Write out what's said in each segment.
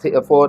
4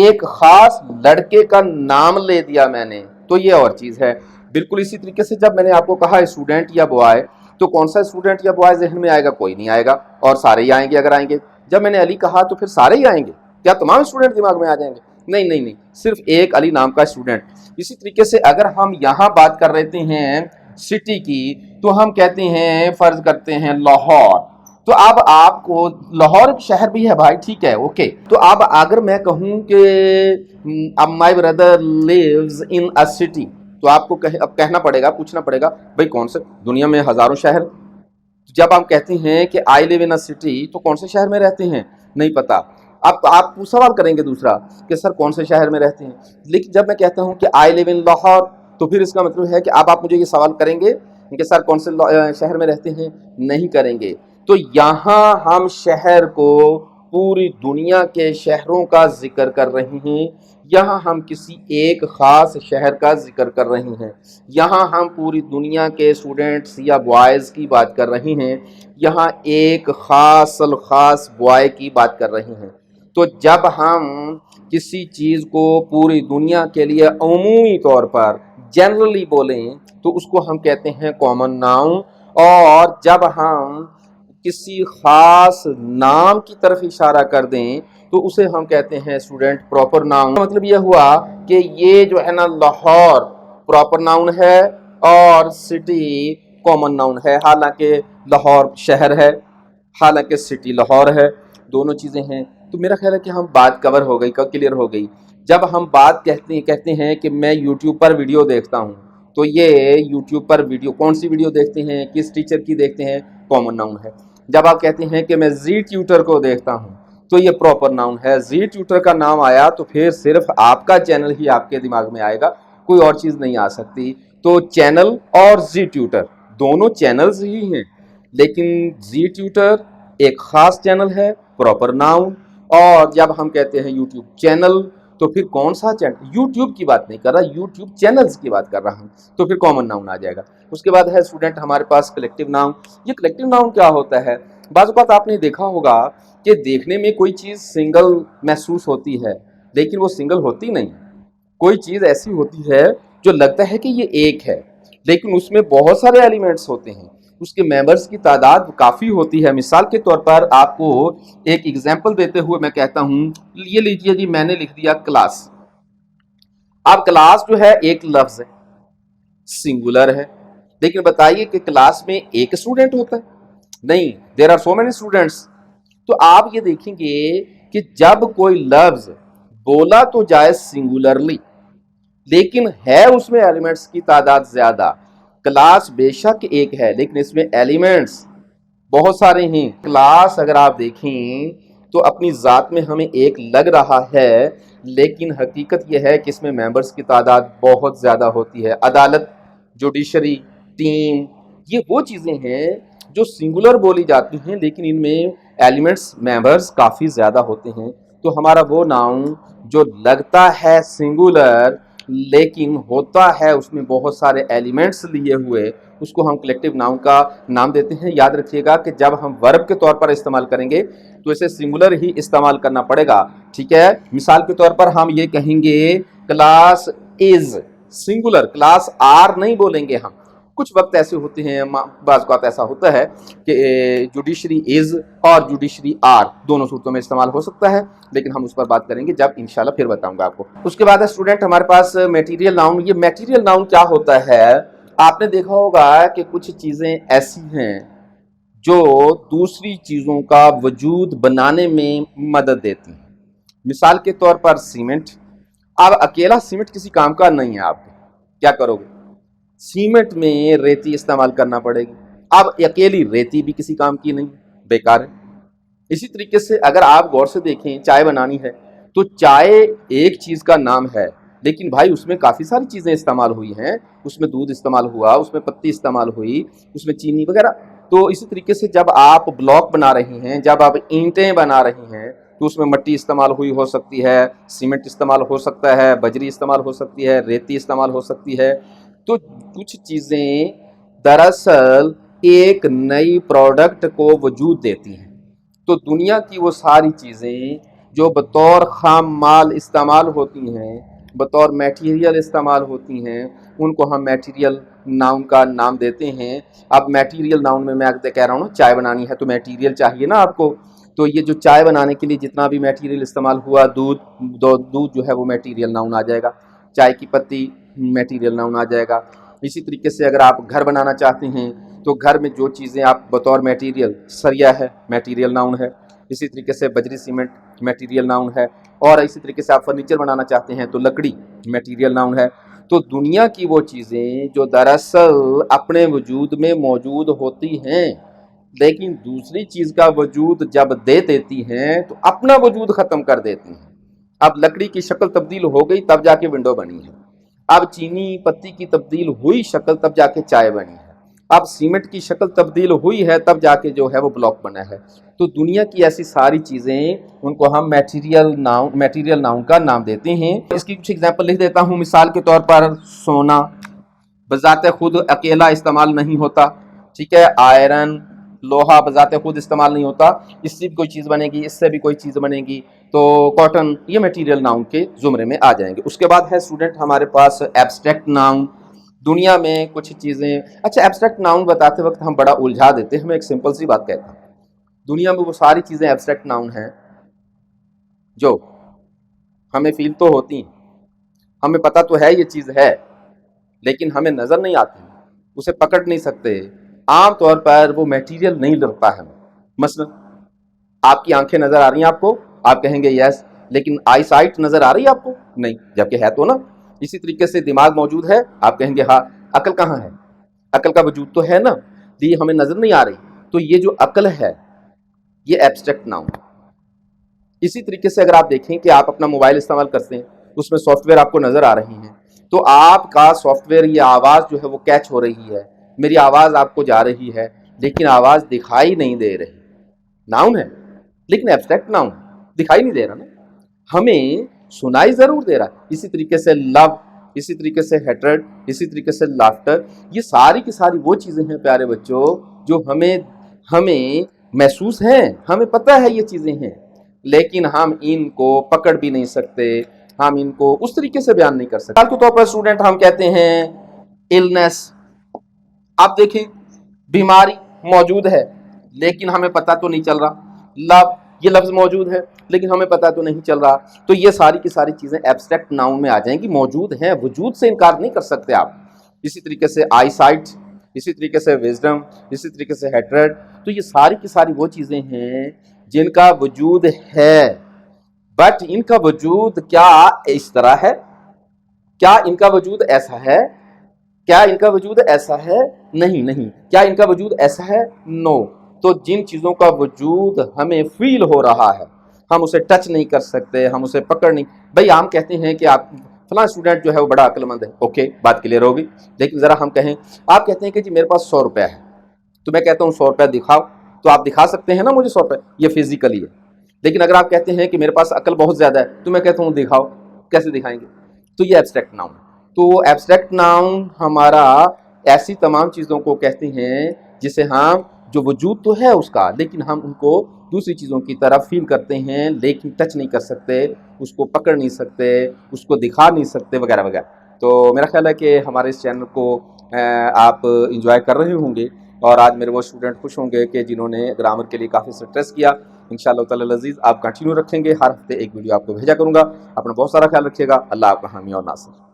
ایک خاص لڑکے کا نام لے دیا میں نے تو یہ اور چیز ہے۔ بالکل اسی طریقے سے جب میں نے آپ کو کہا اسٹوڈنٹ یا بوائے، تو کون سا اسٹوڈنٹ یا بوائے ذہن میں آئے گا؟ کوئی نہیں آئے گا، اور سارے ہی آئیں گے اگر آئیں گے۔ جب میں نے علی کہا تو پھر سارے ہی آئیں گے؟ کیا تمام اسٹوڈنٹ دماغ میں آ جائیں گے؟ نہیں نہیں نہیں، صرف ایک علی نام کا اسٹوڈنٹ۔ اسی طریقے سے اگر ہم یہاں بات کر رہتے ہیں سٹی کی، تو ہم کہتے ہیں، فرض کرتے ہیں لاہور، تو اب آپ کو لاہور شہر بھی ہے بھائی، ٹھیک ہے، اوکے، تو اب اگر میں کہوں کہ my brother leaves in a city, تو آپ کو اب کہنا پڑے گا، پوچھنا پڑے گا بھائی کون سے، دنیا میں ہزاروں شہر، جب ہم کہتے ہیں کہ آئی لیو ان اے سٹی تو کون سے شہر میں رہتے ہیں؟ نہیں پتا۔ اب آپ سوال کریں گے دوسرا کہ سر کون سے شہر میں رہتے ہیں، لیکن جب میں کہتا ہوں کہ آئی لیو ان لاہور، تو پھر اس کا مطلب ہے کہ اب آپ مجھے یہ سوال کریں گے کہ سر کون سے شہر میں رہتے ہیں؟ نہیں کریں گے۔ تو یہاں ہم شہر کو پوری دنیا کے شہروں کا ذکر کر رہے ہیں، یہاں ہم کسی ایک خاص شہر کا ذکر کر رہے ہیں، یہاں ہم پوری دنیا کے اسٹوڈنٹس یا بوائز کی بات کر رہے ہیں، یہاں ایک خاص الخاص بوائے کی بات کر رہے ہیں۔ تو جب ہم کسی چیز کو پوری دنیا کے لیے عمومی طور پر جنرلی بولیں تو اس کو ہم کہتے ہیں کامن ناؤن، اور جب ہم کسی خاص نام کی طرف اشارہ کر دیں تو اسے ہم کہتے ہیں اسٹوڈنٹ پراپر ناؤن۔ مطلب یہ ہوا کہ یہ جو ہے نا لاہور پراپر ناؤن ہے اور سٹی کامن ناؤن ہے، حالانکہ لاہور شہر ہے، حالانکہ سٹی لاہور ہے، دونوں چیزیں ہیں۔ تو میرا خیال ہے کہ ہم بات کور ہو گئی، کلیئر ہو گئی۔ جب ہم بات کہتے ہیں کہ میں یوٹیوب پر ویڈیو دیکھتا ہوں، تو یہ یوٹیوب پر ویڈیو کون سی ویڈیو دیکھتے ہیں، کس ٹیچر کی دیکھتے ہیں؟ کامن ناؤن ہے۔ جب آپ کہتے ہیں کہ میں زی ٹیوٹر کو دیکھتا ہوں تو یہ پراپر ناؤن ہے۔ زی ٹیوٹر کا نام آیا تو پھر صرف آپ کا چینل ہی آپ کے دماغ میں آئے گا، کوئی اور چیز نہیں آ سکتی۔ تو چینل اور زی ٹیوٹر دونوں چینلز ہی ہیں، لیکن زی ٹیوٹر ایک خاص چینل ہے، پراپر ناؤن، اور جب ہم کہتے ہیں یوٹیوب چینل تو پھر کون سا چینل؟ یوٹیوب کی بات نہیں کر رہا، یوٹیوب چینلز کی بات کر رہا ہوں، تو پھر کامن ناؤن آ جائے گا۔ اس کے بعد ہے اسٹوڈنٹ ہمارے پاس کلیکٹیو ناؤن۔ یہ کلیکٹیو ناؤن کیا ہوتا ہے؟ بعض اوقات آپ نے دیکھا ہوگا کہ دیکھنے میں کوئی چیز سنگل محسوس ہوتی ہے لیکن وہ سنگل ہوتی نہیں، کوئی چیز ایسی ہوتی ہے جو لگتا ہے کہ یہ ایک ہے لیکن اس میں بہت سارے ایلیمنٹس ہوتے ہیں، اس کے ممبرز کی تعداد کافی ہوتی ہے۔ مثال کے طور پر آپ کو ایک ایگزامپل دیتے ہوئے میں کہتا ہوں، یہ لیجئے جی، میں نے لکھ دیا کلاس۔ اب کلاس جو ہے ایک لفظ ہے، سنگولر ہے، لیکن بتائیے کہ کلاس میں ایک اسٹوڈنٹ ہوتا ہے؟ نہیں، there are so many students. تو آپ یہ دیکھیں گے کہ جب کوئی لفظ بولا تو جائے سنگولرلی، لیکن ہے اس میں ایلیمنٹس کی تعداد زیادہ۔ کلاس بے شک ایک ہے لیکن اس میں ایلیمنٹس بہت سارے ہیں۔ کلاس اگر آپ دیکھیں تو اپنی ذات میں ہمیں ایک لگ رہا ہے لیکن حقیقت یہ ہے کہ اس میں ممبرز کی تعداد بہت زیادہ ہوتی ہے۔ عدالت، جوڈیشری، ٹیم، یہ وہ چیزیں ہیں جو سنگولر بولی جاتی ہیں لیکن ان میں ایلیمنٹس ممبرز کافی زیادہ ہوتے ہیں۔ تو ہمارا وہ ناؤن جو لگتا ہے سنگولر لیکن ہوتا ہے اس میں بہت سارے ایلیمنٹس لیے ہوئے، اس کو ہم کلیکٹیو ناؤن کا نام دیتے ہیں۔ یاد رکھیے گا کہ جب ہم ورب کے طور پر استعمال کریں گے تو اسے سنگولر ہی استعمال کرنا پڑے گا، ٹھیک ہے؟ مثال کے طور پر ہم یہ کہیں گے class is, singular, class are نہیں بولیں گے ہم۔ کچھ وقت ایسے ہوتے ہیں، بعض اوقات ایسا ہوتا ہے کہ جوڈیشری از اور جوڈیشری آر دونوں صورتوں میں استعمال ہو سکتا ہے، لیکن ہم اس پر بات کریں گے جب انشاءاللہ پھر بتاؤں گا آپ کو۔ اس کے بعد ہے اسٹوڈنٹ ہمارے پاس میٹیریل ناؤن۔ یہ میٹیریل ناؤن کیا ہوتا ہے؟ آپ نے دیکھا ہوگا کہ کچھ چیزیں ایسی ہیں جو دوسری چیزوں کا وجود بنانے میں مدد دیتی ہیں۔ مثال کے طور پر سیمنٹ۔ اب اکیلا سیمنٹ کسی کام کا نہیں ہے، آپ کیا کرو گے؟ سیمنٹ میں ریتی استعمال کرنا پڑے گی۔ اب اکیلی ریتی بھی کسی کام کی نہیں، بیکار ہے۔ اسی طریقے سے اگر آپ غور سے دیکھیں، چائے بنانی ہے تو چائے ایک چیز کا نام ہے لیکن بھائی اس میں کافی ساری چیزیں استعمال ہوئی ہیں، اس میں دودھ استعمال ہوا، اس میں پتی استعمال ہوئی، اس میں چینی وغیرہ۔ تو اسی طریقے سے جب آپ بلاک بنا رہے ہیں، جب آپ اینٹیں بنا رہے ہیں تو اس میں مٹی استعمال ہوئی ہو سکتی ہے، سیمنٹ استعمال ہو سکتا ہے، بجری استعمال ہو سکتی ہے، ریتی استعمال ہو سکتی ہے۔ تو کچھ چیزیں دراصل ایک نئی پروڈکٹ کو وجود دیتی ہیں۔ تو دنیا کی وہ ساری چیزیں جو بطور خام مال استعمال ہوتی ہیں، بطور میٹیریل استعمال ہوتی ہیں، ان کو ہم میٹیریل ناؤن کا نام دیتے ہیں۔ اب میٹیریل ناؤن میں کہہ رہا ہوں نا، چائے بنانی ہے تو میٹیریل چاہیے نا آپ کو، تو یہ جو چائے بنانے کے لیے جتنا بھی میٹیریل استعمال ہوا، دودھ جو ہے وہ میٹیریل ناؤن آ جائے گا، چائے کی پتی میٹیریل ناؤن آ جائے گا۔ اسی طریقے سے اگر آپ گھر بنانا چاہتے ہیں تو گھر میں جو چیزیں آپ بطور میٹیریل، سریا ہے میٹیریل ناؤن ہے، اسی طریقے سے بجری سیمنٹ میٹیریل ناؤن ہے، اور اسی طریقے سے آپ فرنیچر بنانا چاہتے ہیں تو لکڑی میٹیریل ناؤن ہے۔ تو دنیا کی وہ چیزیں جو دراصل اپنے وجود میں موجود ہوتی ہیں، لیکن دوسری چیز کا وجود جب دے دیتی ہیں تو اپنا وجود ختم کر دیتی ہیں۔ اب لکڑی کی شکل تبدیل ہو گئی تب جا کے ونڈو بنی ہے، اب چینی پتی کی تبدیل ہوئی شکل تب جا کے چائے بنی ہے، اب سیمنٹ کی شکل تبدیل ہوئی ہے تب جا کے جو ہے وہ بلاک بنا ہے۔ تو دنیا کی ایسی ساری چیزیں، ان کو ہم میٹیریل ناؤن کا نام دیتے ہیں۔ اس کی کچھ ایگزامپل لکھ دیتا ہوں۔ مثال کے طور پر سونا بذات خود اکیلا استعمال نہیں ہوتا، ٹھیک ہے، آئرن، لوہا بذات خود استعمال نہیں ہوتا، اس سے بھی کوئی چیز بنے گی، اس سے بھی کوئی چیز بنے گی، تو کاٹن، یہ میٹیریل ناؤن کے زمرے میں آ جائیں گے۔ اس کے بعد ہے اسٹوڈنٹ ہمارے پاس ایبسٹریکٹ ناؤن۔ دنیا میں کچھ چیزیں، اچھا ایبسٹریکٹ ناؤن بتاتے وقت ہم بڑا الجھا دیتے ہیں، ہمیں ایک سمپل سی بات کہتا ہوں، دنیا میں وہ ساری چیزیں ایبسٹریکٹ ناؤن ہیں جو ہمیں فیل تو ہوتی ہیں، ہمیں پتہ تو ہے یہ چیز ہے، لیکن ہمیں نظر نہیں آتی، اسے پکڑ نہیں سکتے، عام طور پر وہ میٹیریل نہیں لگتا ہے۔ مثلا آپ کی آنکھیں نظر آ رہی ہیں آپ کو، آپ کہیں گے یس، لیکن آئی سائٹ نظر آ رہی ہے آپ کو؟ نہیں، جبکہ ہے تو نا۔ اسی طریقے سے دماغ موجود ہے، آپ کہیں گے ہاں۔ عقل کہاں ہے؟ عقل کا وجود تو ہے نا، یہ ہمیں نظر نہیں آ رہی، تو یہ جو عقل ہے یہ ایبسٹریکٹ ناؤن ہے۔ اسی طریقے سے اگر آپ دیکھیں کہ آپ اپنا موبائل استعمال کرتے ہیں، اس میں سافٹ ویئر آپ کو نظر آ رہی ہیں، تو آپ کا سافٹ ویئر یہ آواز جو ہے وہ کیچ ہو رہی ہے، میری آواز آپ کو جا رہی ہے، لیکن آواز دکھائی نہیں دے رہی، ناؤن ہے لیکن ایبسٹریکٹ ناؤن ہے، دکھائی نہیں دے رہا نا، ہمیں سنائی ضرور دے رہا ہے۔ اسی طریقے سے لو، اسی طریقے سے ہیٹرڈ، اسی طریقے سے لافٹر، یہ ساری کی ساری وہ چیزیں ہیں پیارے بچوں جو ہمیں محسوس ہیں، ہمیں پتہ ہے یہ چیزیں ہیں، لیکن ہم ان کو پکڑ بھی نہیں سکتے، ہم ان کو اس طریقے سے بیان نہیں کر سکتے۔ مثال کے طور پر اسٹوڈنٹ ہم کہتے ہیں النس، آپ دیکھیں بیماری موجود ہے لیکن ہمیں پتہ تو نہیں چل رہا، لو، یہ لفظ موجود ہے لیکن ہمیں پتہ تو نہیں چل رہا، تو یہ ساری کی ساری چیزیں ایبسٹریکٹ ناؤن میں آ جائیں گی، موجود ہیں، وجود سے انکار نہیں کر سکتے آپ۔ اسی طریقے سے آئی سائٹ، اسی طریقے سے وزڈم، اسی طریقے سے ہیٹرڈ، تو یہ ساری کی ساری وہ چیزیں ہیں جن کا وجود ہے، بٹ ان کا وجود کیا اس طرح ہے؟ کیا ان کا وجود ایسا ہے؟ کیا ان کا وجود ایسا ہے؟ نہیں۔ کیا ان کا وجود ایسا ہے؟ نو۔ تو جن چیزوں کا وجود ہمیں فیل ہو رہا ہے، ہم اسے ٹچ نہیں کر سکتے، ہم اسے پکڑ نہیں، بھئی ہم کہتے ہیں کہ آپ فلاں اسٹوڈنٹ جو ہے وہ بڑا عقل مند ہے، اوکے، بات کلیئر ہوگی، لیکن ذرا ہم کہیں، آپ کہتے ہیں کہ جی میرے پاس 100 روپے ہے، تو میں کہتا ہوں 100 روپے دکھاؤ، تو آپ دکھا سکتے ہیں نا مجھے 100 روپے، یہ فزیکلی ہے، لیکن اگر آپ کہتے ہیں کہ میرے پاس عقل بہت زیادہ ہے تو میں کہتا ہوں دکھاؤ، کیسے دکھائیں گے؟ تو یہ ایبسٹریکٹ ناؤن ہے۔ تو ایبسٹریکٹ ناؤن ہمارا ایسی تمام چیزوں کو کہتے ہیں جسے ہم، جو وجود تو ہے اس کا، لیکن ہم ان کو دوسری چیزوں کی طرف فیل کرتے ہیں لیکن ٹچ نہیں کر سکتے، اس کو پکڑ نہیں سکتے، اس کو دکھا نہیں سکتے، وغیرہ وغیرہ۔ تو میرا خیال ہے کہ ہمارے اس چینل کو آپ انجوائے کر رہے ہوں گے، اور آج میرے وہ اسٹوڈنٹ خوش ہوں گے کہ جنہوں نے گرامر کے لیے کافی اسٹریس کیا۔ انشاءاللہ تعالی العزیز آپ کنٹینیو رکھیں گے، ہر ہفتے ایک ویڈیو آپ کو بھیجا کروں گا۔ اپنا بہت سارا خیال رکھیے گا، اللہ آپ کا حامی اور ناصر۔